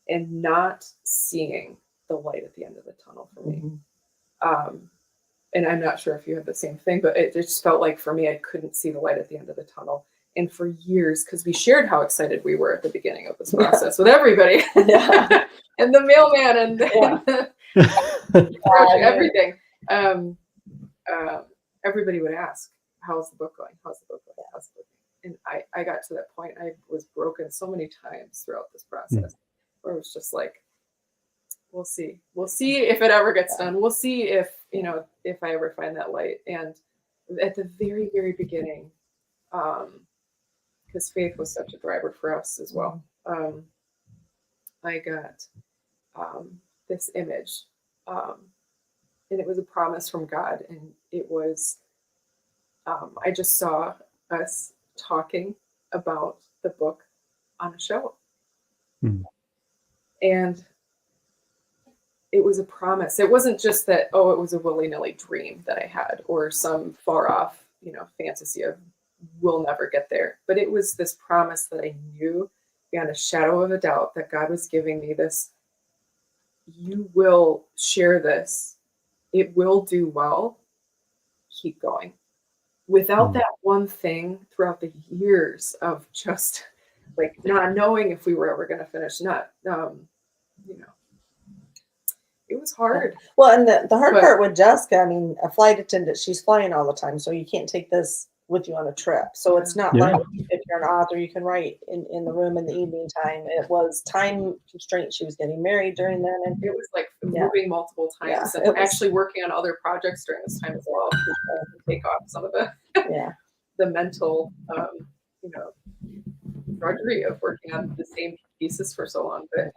and not seeing the light at the end of the tunnel for me. And I'm not sure if you have the same thing, but it just felt like for me, I couldn't see the light at the end of the tunnel. And for years, because we shared how excited we were at the beginning of this process with everybody, and the mailman and everything. Everybody would ask, "How's the book going? How's the book going? How's the book going?" And I got to that point. I was broken so many times throughout this process, where it was just like, "We'll see. We'll see if it ever gets done. We'll see if, you know, if I ever find that light." And at the very, very beginning, because faith was such a driver for us as well. I got this image, and it was a promise from God, and it was, I just saw us talking about the book on a show. And it was a promise. It wasn't just that, oh, it was a willy-nilly dream that I had, or some far off, you know, fantasy of we'll never get there. But it was this promise that I knew beyond a shadow of a doubt that God was giving me this. You will share this. It will do well. Keep going. Without that one thing throughout the years of just like not knowing if we were ever going to finish, you know, it was hard. Well, and the hard part with Jessica, I mean, a flight attendant, she's flying all the time, so you can't take this with you on a trip. So it's not like if you're an author, you can write in the room in the evening time. It was time constraints. She was getting married during then, and it was like moving multiple times, and actually working on other projects during this time as well to take off some of the the mental you know, drudgery of working on the same pieces for so long. But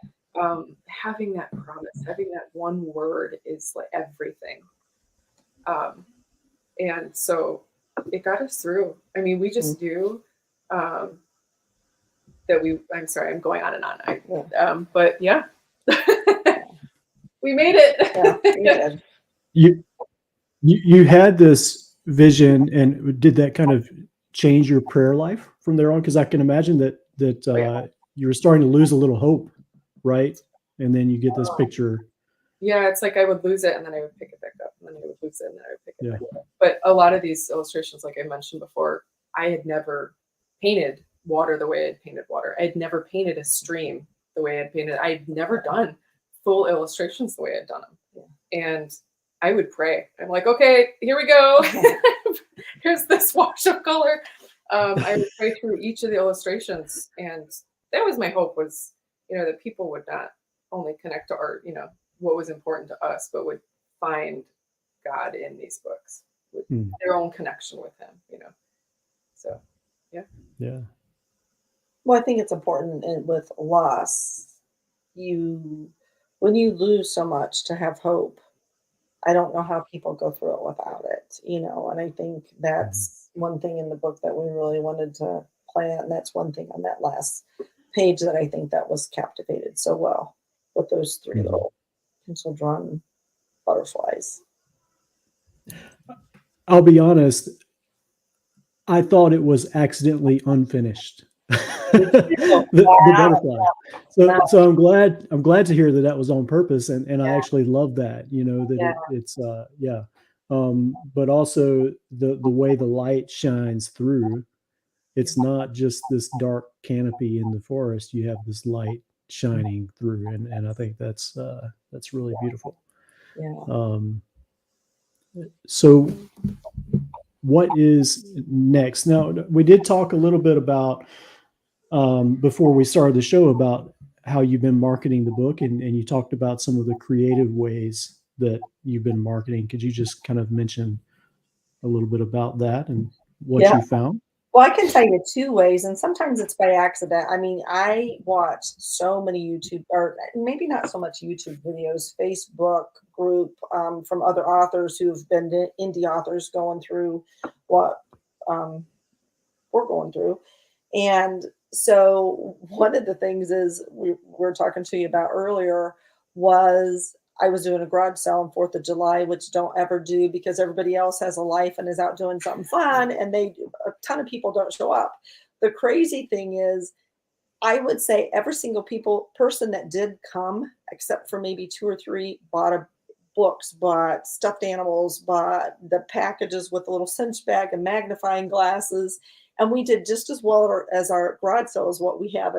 having that promise, having that one word is like everything. And so it got us through. I mean, we just knew that I'm sorry, I'm going on and on. But yeah, we made it. Yeah, we did. You had this vision, and did that kind of change your prayer life from there on? Because I can imagine that Oh, yeah. you were starting to lose a little hope, right? And then you get this picture. Yeah, it's like I would lose it and then I would pick it back up, and then I would lose it and then I would pick it Yeah. back up. But a lot of these illustrations, like I mentioned before, I had never painted water the way I had painted water. I had never painted a stream the way I had painted. I'd never done full illustrations the way I'd done them. And I would pray. I'm like, okay, here we go. Here's this wash of color. I would pray through each of the illustrations, and that was my hope, was, that people would not only connect to art, what was important to us, but would find God in these books with their own connection with him, So, yeah. Yeah. Well, I think it's important with loss, when you lose so much, to have hope. I don't know how people go through it without it, and I think that's one thing in the book that we really wanted to plant. And that's one thing on that last page that I think that was captivated so well, with those three little pencil drawn butterflies. I'll be honest, I thought it was accidentally unfinished. The butterfly. So I'm glad to hear that was on purpose, and I actually love that. It's but also the way the light shines through. It's not just this dark canopy in the forest. You have this light shining through, and I think that's really beautiful. Yeah. So what is next? Now, we did talk a little bit about before we started the show about how you've been marketing the book, and you talked about some of the creative ways that you've been marketing. Could you just kind of mention a little bit about that and what you found? Well, I can tell you two ways, and sometimes it's by accident. I mean, I watch so many YouTube, or maybe not so much YouTube videos, Facebook group from other authors who've been indie authors going through what we're going through. And so one of the things is we were talking to you about earlier was I was doing a garage sale on 4th of July, which don't ever do, because everybody else has a life and is out doing something fun, and a ton of people don't show up. The crazy thing is, I would say every single person that did come, except for maybe 2 or 3, bought books, bought stuffed animals, bought the packages with a little cinch bag and magnifying glasses. And we did just as well as our garage sale as what we have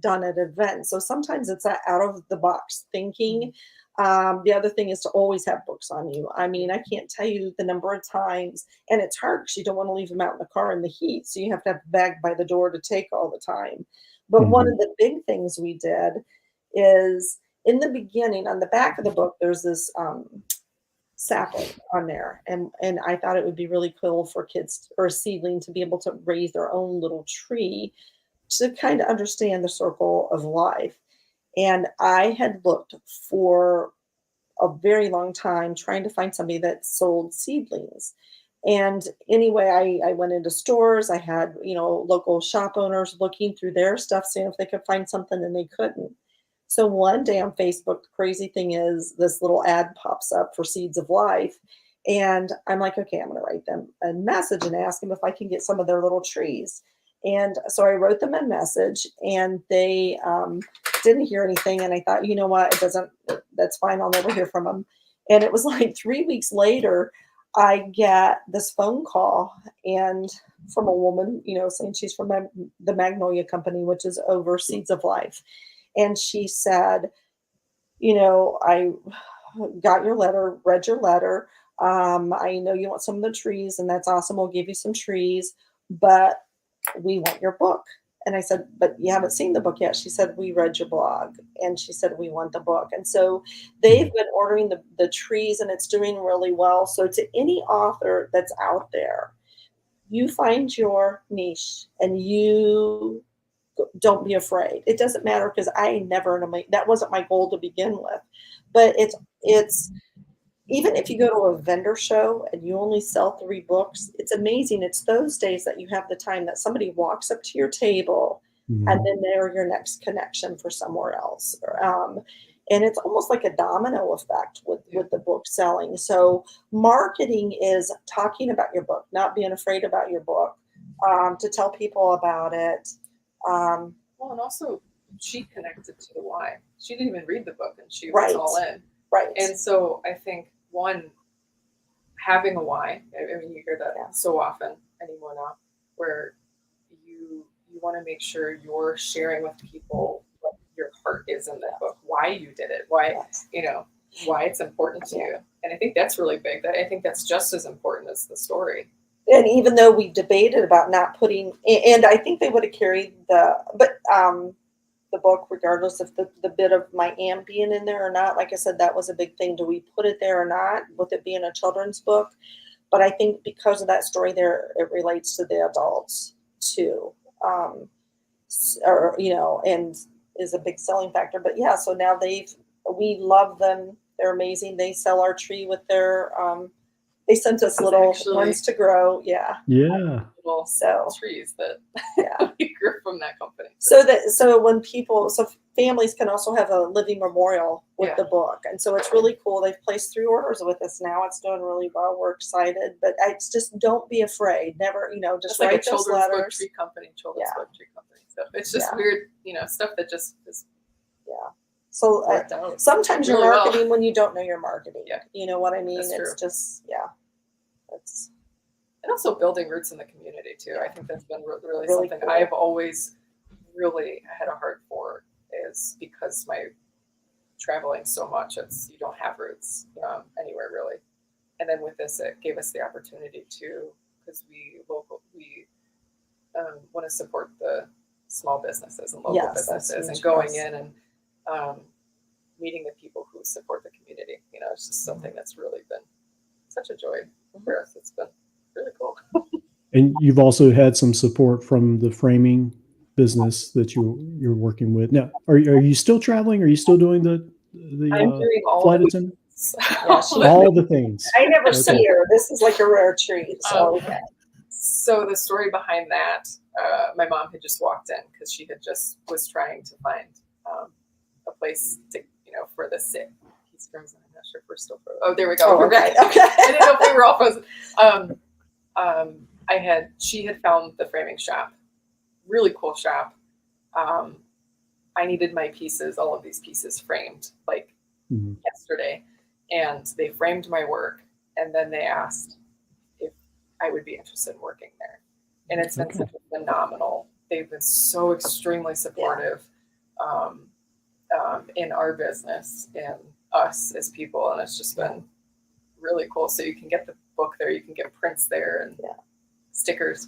done at events. So sometimes it's that out of the box thinking. The other thing is to always have books on you. I mean, I can't tell you the number of times, and it's hard because you don't want to leave them out in the car in the heat. So you have to have a bag by the door to take all the time. But one of the big things we did is, in the beginning, on the back of the book, there's this sapling on there. And I thought it would be really cool for kids or a seedling to be able to raise their own little tree to kind of understand the circle of life. And I had looked for a very long time trying to find somebody that sold seedlings. And anyway, I went into stores. I had, local shop owners looking through their stuff, seeing if they could find something, and they couldn't. So one day on Facebook, the crazy thing is this little ad pops up for Seeds of Life. And I'm like, okay, I'm going to write them a message and ask them if I can get some of their little trees. And so I wrote them a message, and they didn't hear anything. And I thought, you know what, that's fine. I'll never hear from them. And it was like 3 weeks later, I get this phone call and from a woman, saying she's from the Magnolia Company, which is over Seeds of Life. And she said, I got your letter, read your letter. I know you want some of the trees, and that's awesome. We'll give you some trees, but we want your book. And I said, but you haven't seen the book yet. She said, we read your blog. And she said, we want the book. And so they've been ordering the trees, and it's doing really well. So to any author that's out there, you find your niche and you don't be afraid. It doesn't matter, because that wasn't my goal to begin with. But it's even if you go to a vendor show and you only sell 3 books, it's amazing. It's those days that you have the time that somebody walks up to your table, and then they're your next connection for somewhere else. And it's almost like a domino effect with the book selling. So marketing is talking about your book, not being afraid about your book, to tell people about it. Well, and also she connected to the why. She didn't even read the book, and she Right. was all in. Right. And so I think having a why. I mean, you hear that so often anymore now, where you want to make sure you're sharing with people what your heart is in that book, why you did it, why why it's important to you. And I think that's really big. I think that's just as important as the story. And even though we debated about not putting, and I think they would have carried the book regardless of the bit of my aunt being in there or not. Like I said, that was a big thing. Do we put it there or not, with it being a children's book? But I think because of that story there, it relates to the adults too, and is a big selling factor. But yeah, so now we love them. They're amazing. They sell our tree with their, they sent us little ones to grow. Yeah. Yeah. Little trees that we grew from that company. So families can also have a living memorial with the book. And so it's really cool. They've placed 3 orders with us now. It's doing really well. We're excited, but it's just, don't be afraid. Never, just write those letters. Book tree company, children's book tree company. So it's just weird, stuff that just is. Yeah. So sometimes you're marketing when you don't know you're marketing. Yeah. You know what I mean? That's it's true. just, and also building roots in the community too. I think that's been really something cool. I've always really had a heart for, is because my traveling so much, you don't have roots anywhere really. And then with this, it gave us the opportunity to, because we want to support the small businesses and local businesses, and going in and meeting the people who support the community. It's just something that's really been such a joy for us. It's been really cool. And you've also had some support from the framing business that you're working with. Now, are you still traveling? Are you still doing the I'm doing flight attendant? All the things. I never see her. This is like a rare treat. So So the story behind that, my mom had just walked in because she had just was trying to find a place to, for the sick. He's frozen. I'm not sure if we're still frozen. Oh, there we go. Oh, okay. Okay. I didn't know if we were all frozen. She had found the framing shop, really cool shop. I needed my pieces, all of these pieces framed yesterday, and they framed my work, and then they asked if I would be interested in working there. And it's been such a phenomenal. They've been so extremely supportive in our business and us as people, and it's just been really cool. So you can get the book there, you can get prints there, and stickers.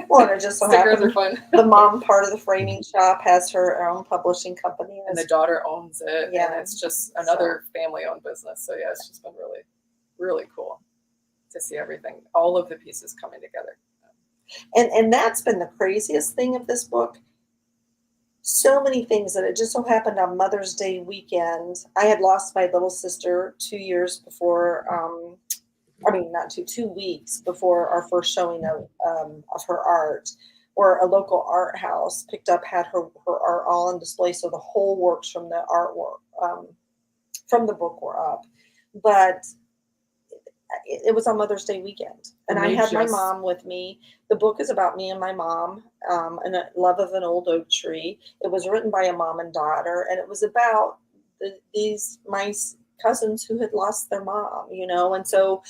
Well, it just so stickers are fun. The mom part of the framing shop has her own publishing company, and the daughter owns it. Yeah, and it's just another family-owned business. So yeah, it's just been really, really cool to see everything, all of the pieces coming together. And that's been the craziest thing of this book. So many things that it just so happened on Mother's Day weekend. I had lost my little sister 2 years before. 2 weeks before our first showing of her art, or a local art house had her art all on display. So the whole works from the artwork, from the book were up. But it was on Mother's Day weekend. And I had my mom with me. The book is about me and my mom, and a love of an old oak tree. It was written by a mom and daughter, and it was about my cousins who had lost their mom, and so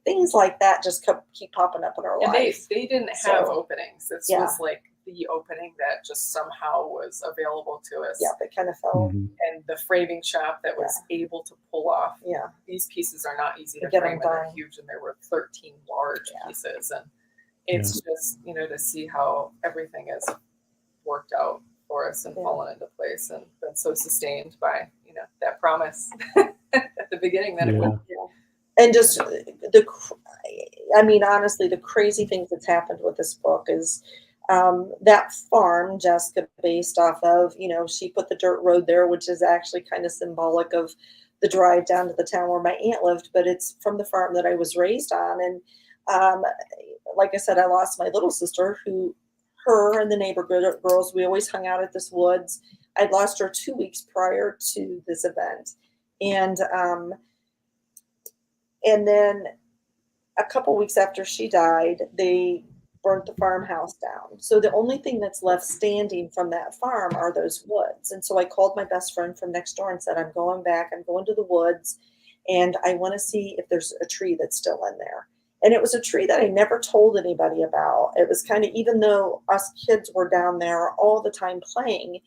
things like that just keep popping up in our life. They didn't have openings. This was like the opening that just somehow was available to us. Yeah, it kind of fell. Mm-hmm. And the framing shop that was able to pull off. Yeah. These pieces are not easy to frame, and they're huge, and there were 13 large pieces. And it's just, to see how everything has worked out for us and fallen into place, and been so sustained by, that promise at the beginning that it would. And just honestly, the crazy things that's happened with this book is that farm Jessica based off of, she put the dirt road there, which is actually kind of symbolic of the drive down to the town where my aunt lived, but it's from the farm that I was raised on. And like I said, I lost my little sister, her and the neighbor girls, we always hung out at this woods. I'd lost her 2 weeks prior to this event. And then a couple weeks after she died, they burnt the farmhouse down. So the only thing that's left standing from that farm are those woods. And so I called my best friend from next door and said, I'm going back, I'm going to the woods, and I want to see if there's a tree that's still in there. And it was a tree that I never told anybody about. It was kind of, even though us kids were down there all the time playing,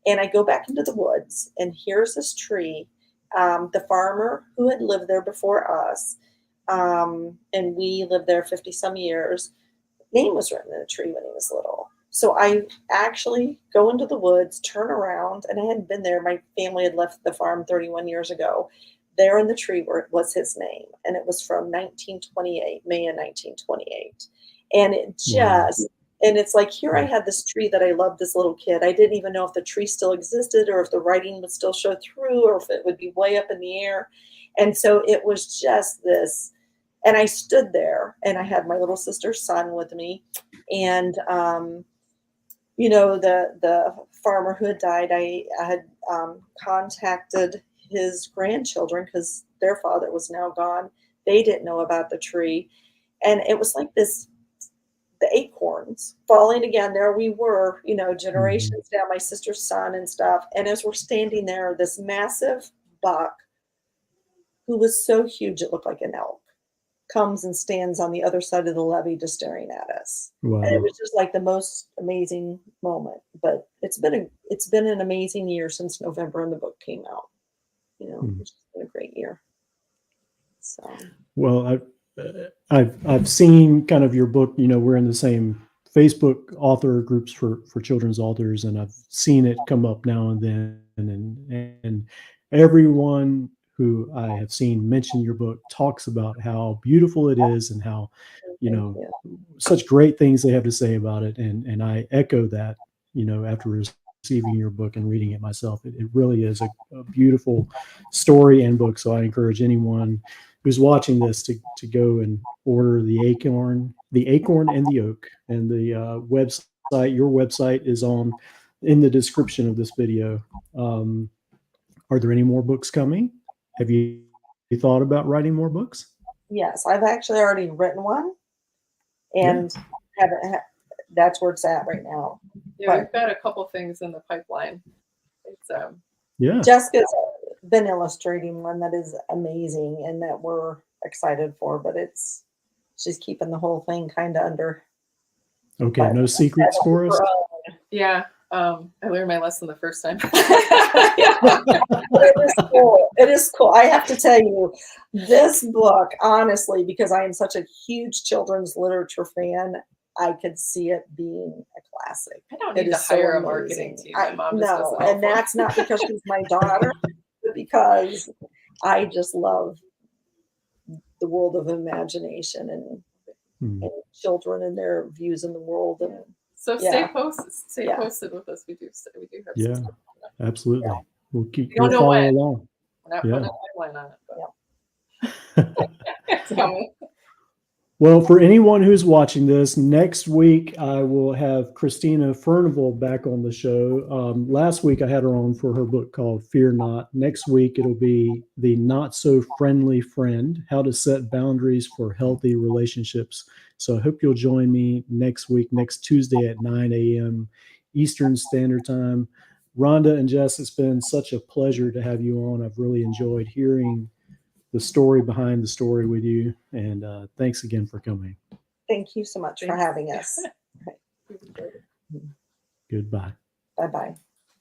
and I go back into the woods, and here's this tree. The farmer who had lived there before us, and we lived there 50 some years, name was written in the tree when he was little. So I actually go into the woods, turn around, and I hadn't been there. My family had left the farm 31 years ago. There in the tree was his name, and it was from 1928, May of 1928. And it just, and it's like, here I had this tree that I loved as a little kid. I didn't even know if the tree still existed or if the writing would still show through or if it would be way up in the air. And so it was just this. And I stood there, and I had my little sister's son with me. And, you know, the farmer who had died, I had contacted his grandchildren because their father was now gone. They didn't know about the tree. And it was like this, the acorns falling again. There we were, you know, generations down, my sister's son and stuff. And as we're standing there, this massive buck who was so huge it looked like an elk comes and stands on the other side of the levee just staring at us. Wow. And it was just like the most amazing moment. But it's been an amazing year since November and the book came out. You know, it's been a great year. So Well, I've seen kind of your book. You know, we're in the same Facebook author groups for children's authors, and I've seen it come up now and then. And everyone who I have seen mention your book talks about how beautiful it is and how, you know, such great things they have to say about it. And I echo that, you know, after receiving your book and reading it myself. It really is a beautiful story and book. So I encourage anyone who's watching this to go and order the Acorn and the Oak. And the website, your website is in the description of this video. Are there any more books coming? Have you thought about writing more books? yes, I've actually already written one, and that's where it's at right now. Yeah, we've got a couple things in the pipeline. It's Jessica's been illustrating one that is amazing and that we're excited for, but she's keeping the whole thing kind of under. Okay, no secrets for us. Yeah. I learned my lesson the first time. It is cool. It is cool. I have to tell you, this book, honestly, because I am such a huge children's literature fan, I could see it being a classic. I don't need to hire a marketing team. My mom just doesn't and that's not because she's my daughter, but because I just love the world of imagination and children and their views in the world. And so stay posted with us. We do have some stuff. Absolutely. Yeah. We'll follow along. We're not putting a timeline on it, but it's coming. Well, for anyone who's watching this, next week I will have Christina Furnival back on the show. Last week I had her on for her book called Fear Not. Next week it'll be The Not So Friendly Friend, How to Set Boundaries for Healthy Relationships. So I hope you'll join me next week, next Tuesday at 9 a.m. Eastern Standard Time. Rhonda and Jess, it's been such a pleasure to have you on. I've really enjoyed hearing the story behind the story with you. And thanks again for coming. Thank you so much for having us. Goodbye. Bye-bye.